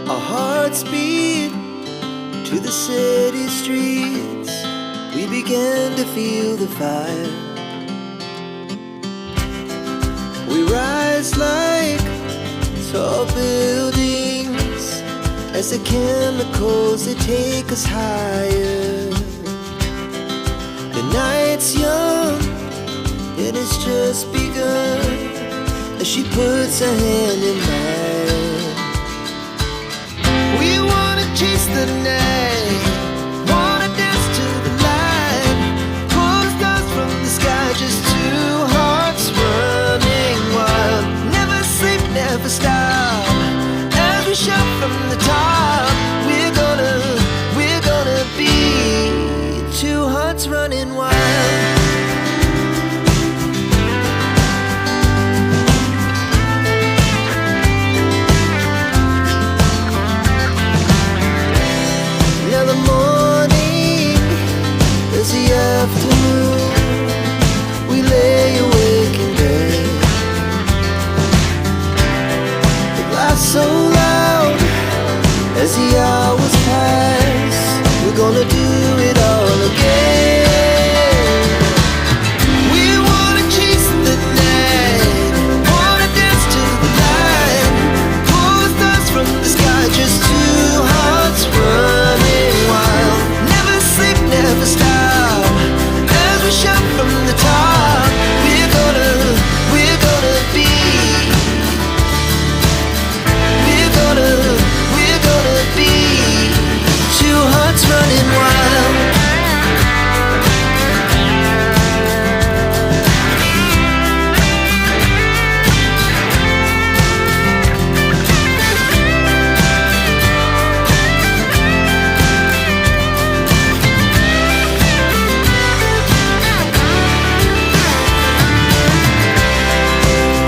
Our hearts beat to the city streets. We began to feel the fire. We rise like tall buildings as the chemicals, they take us higher. The night's young and it's just begun as she puts her hand in mine. We wanna chase the night, wanna dance to the light, pull stars from the sky, just two hearts running wild. Never sleep, never stop, as we shout from the top. We're gonna be two hearts running wild. Now the morning is the afternoon. We lay awake in bed. The glass so loud as the hours pass. We're gonna do it all again. We wanna chase the night, wanna dance to the light, pull stars from the sky, just two hearts running wild. Never sleep, never stop, as we shout from the top. We're gonna be, we're gonna be two hearts running wild.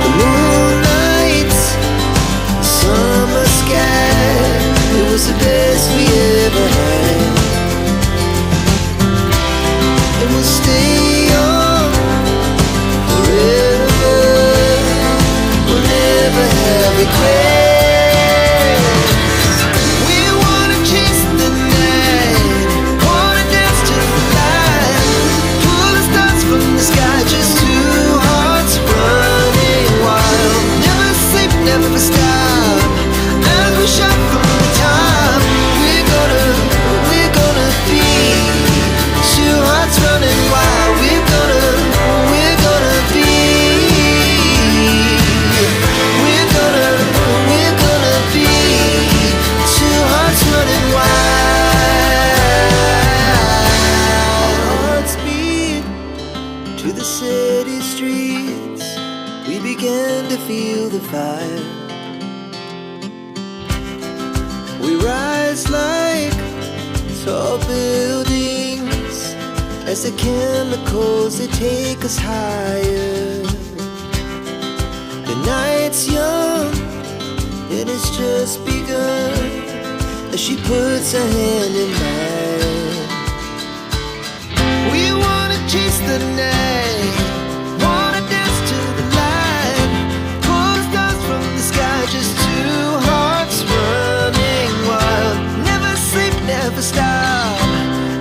The moonlight, summer sky, it was the best we ever had. And we'll stay on forever. We'll never have regrets. We wanna chase the night, wanna dance to the light, pull the stars from the sky, just two hearts running wild. Never sleep, never stop, as we shout from the top. We're gonna be two hearts running wild. We're gonna be, we're gonna be two hearts running wild. Hearts beat to the city streets. We began to feel the fire. We rise like tall buildings as the chemicals, they take us higher. The night's young and it's just begun as she puts her hand in mine. We wanna chase the night, wanna dance to the light, pull stars from the sky, just two hearts running wild. Never sleep, never stop,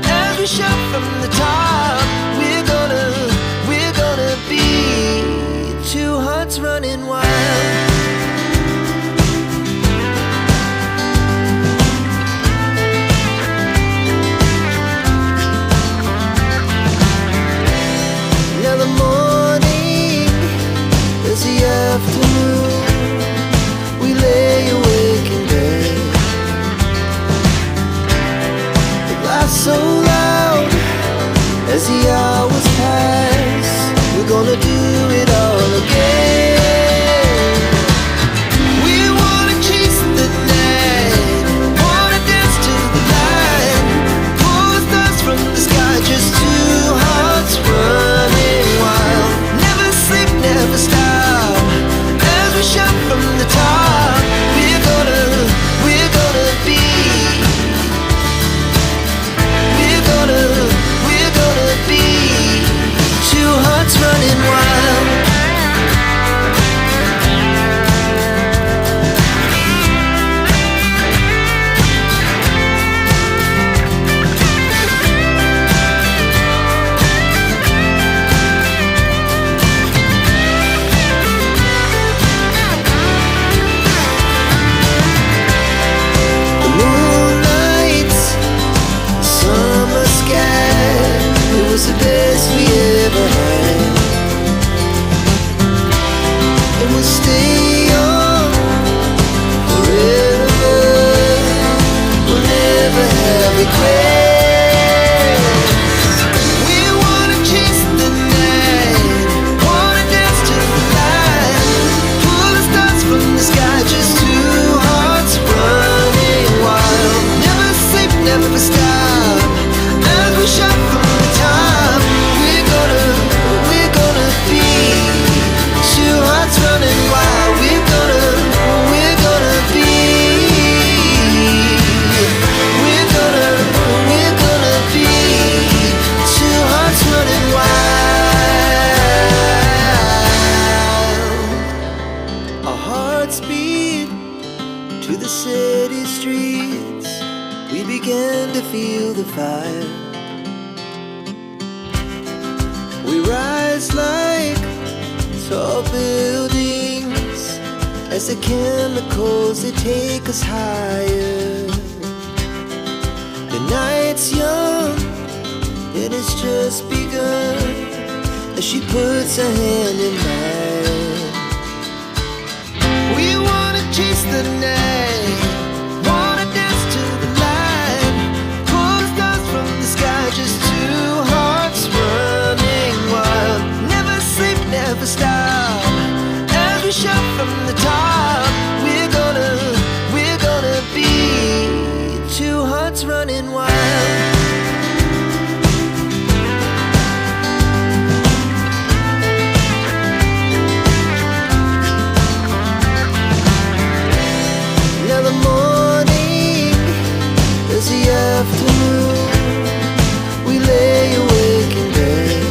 as we shout from the top. We're gonna be two hearts running wild. to the city streets, we began to feel the fire. We rise like tall buildings as the chemicals, they take us higher. The night's young, it has just begun, as she puts her hand in mine. We wanna chase the night, wanna dance to the light, pull the stars from the sky, just two hearts running wild. Never sleep, never stop, as we shout from the top. We're gonna be two hearts running wild. Now the morning is the afternoon, we lay awake in bed.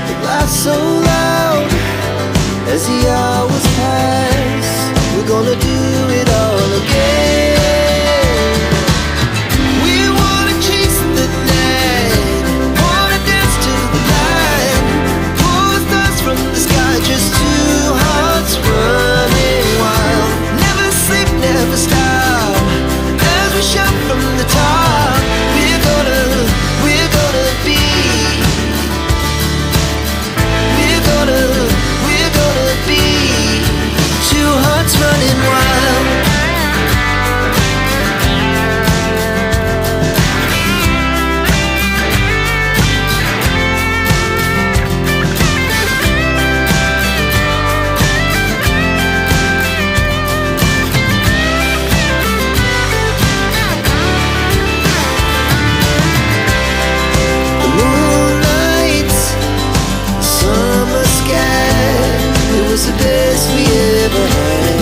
The laughs so loud as the hours pass, we're gonna do it all again. We wanna chase the night, wanna dance to the light, pull the stars from the sky, just two hearts running wild. Never sleep, never stop, as we shout from the top. We're gonna be, we're gonna be two hearts running wild. The moonlight, summer sky, it was the best we ever had.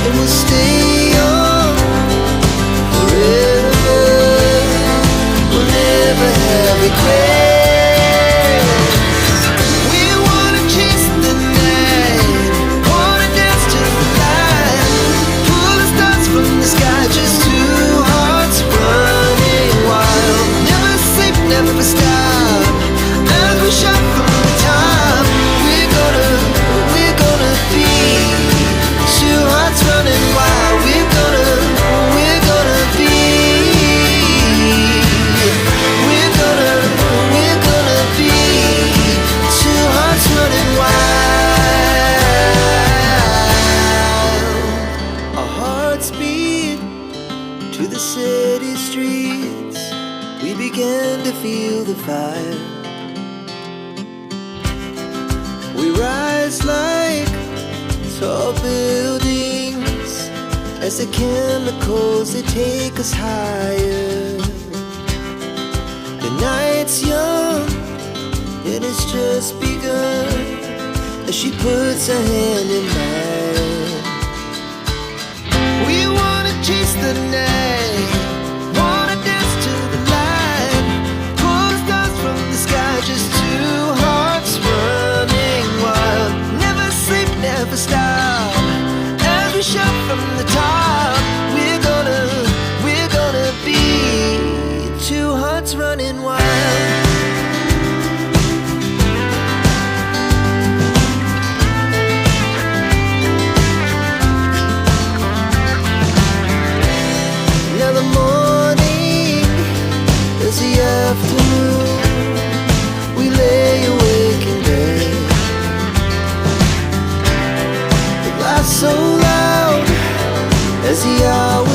And we'll stay on forever, we'll never have regrets. We wanna chase the night, wanna dance to the light, pull the stars from the sky, just two hearts running wild. Never sleep, never stop, as we shout from the top. We're gonna be two hearts running wild. We're gonna be, we're gonna be two hearts running wild. Our hearts beat to the city streets, we began to feel the fire. We rise like tall buildings as the chemicals, they take us higher. The night's young, it has just begun, as she puts her hand in mine. We wanna chase the night, wanna dance to the light, pull the stars from the sky, just two hearts running wild. Never sleep, never stop, as we shout from the top. We're gonna be two hearts running wild. Now the morning is the afternoon, we lay awake in bed. The laughs so loud as the hours